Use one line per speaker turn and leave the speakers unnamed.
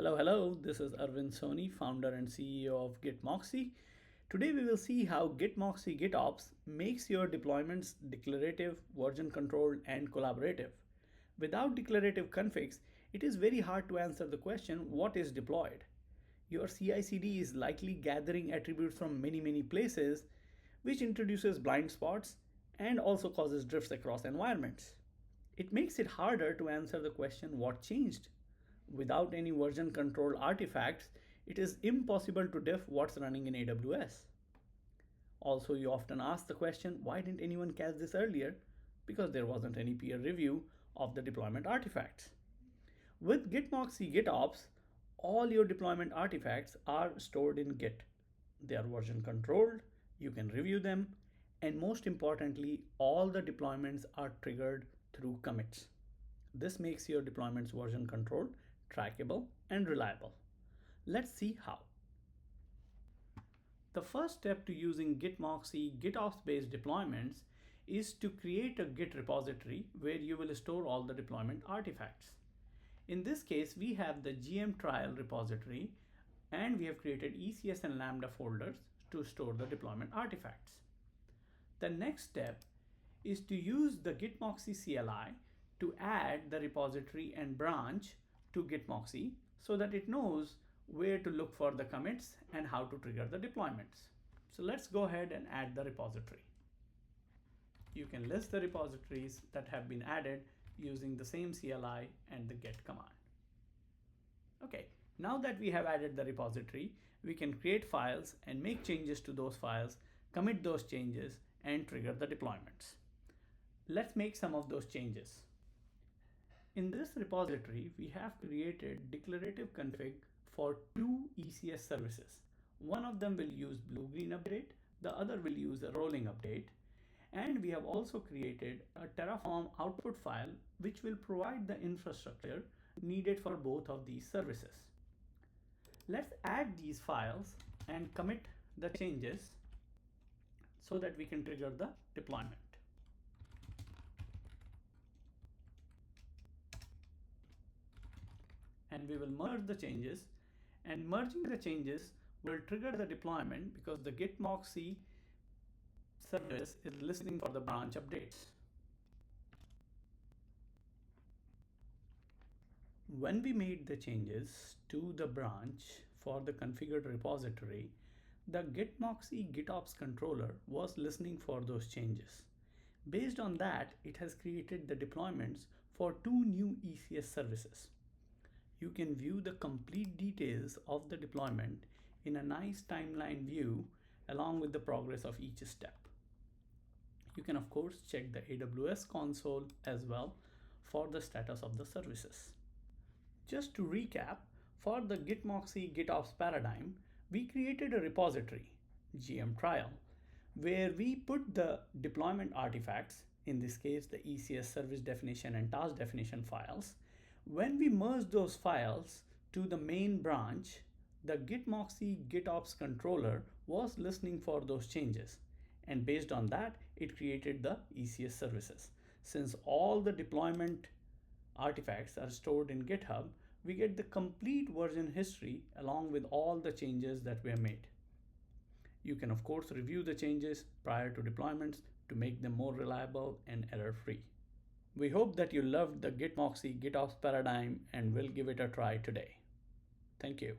Hello, this is Arvind Soni, founder and CEO of Gitmoxi. Today we will see how Gitmoxi GitOps makes your deployments declarative, version controlled, and collaborative. Without declarative configs, it is very hard to answer the question, what is deployed? Your CI/CD is likely gathering attributes from many places, which introduces blind spots and also causes drifts across environments. It makes it harder to answer the question, what changed? Without any version control artifacts, it is impossible to diff what's running in AWS. Also, you often ask the question, why didn't anyone catch this earlier? Because there wasn't any peer review of the deployment artifacts. With Gitmoxi GitOps, all your deployment artifacts are stored in Git. They are version controlled, you can review them, and most importantly, all the deployments are triggered through commits. This makes your deployments version controlled, trackable, and reliable. Let's see how. The first step to using Gitmoxi GitOps-based deployments is to create a Git repository where you will store all the deployment artifacts. In this case, we have the GM trial repository and we have created ECS and Lambda folders to store the deployment artifacts. The next step is to use the Gitmoxi CLI to add the repository and branch to Gitmoxi so that it knows where to look for the commits and how to trigger the deployments. So let's go ahead and add the repository. You can list the repositories that have been added using the same CLI and the get command. Okay, now that we have added the repository, we can create files and make changes to those files, commit those changes, and trigger the deployments. Let's make some of those changes. In this repository, we have created declarative config for two ECS services. One of them will use blue-green update, the other will use a rolling update. And we have also created a Terraform output file which will provide the infrastructure needed for both of these services. Let's add these files and commit the changes so that we can trigger the deployment. And we will merge the changes, and merging the changes will trigger the deployment because the Gitmoxi service is listening for the branch updates. When we made the changes to the branch for the configured repository, the Gitmoxi GitOps controller was listening for those changes. Based on that, it has created the deployments for two new ECS services. You can view the complete details of the deployment in a nice timeline view along with the progress of each step. You can of course check the AWS console as well for the status of the services. Just to recap, for the Gitmoxi GitOps paradigm, we created a repository, GM trial, where we put the deployment artifacts, in this case the ECS service definition and task definition files. When we merge those files to the main branch, the Gitmoxi GitOps controller was listening for those changes. And based on that, it created the ECS services. Since all the deployment artifacts are stored in GitHub, we get the complete version history along with all the changes that were made. You can of course review the changes prior to deployments to make them more reliable and error-free. We hope that you loved the Gitmoxi GitOps paradigm and will give it a try today. Thank you.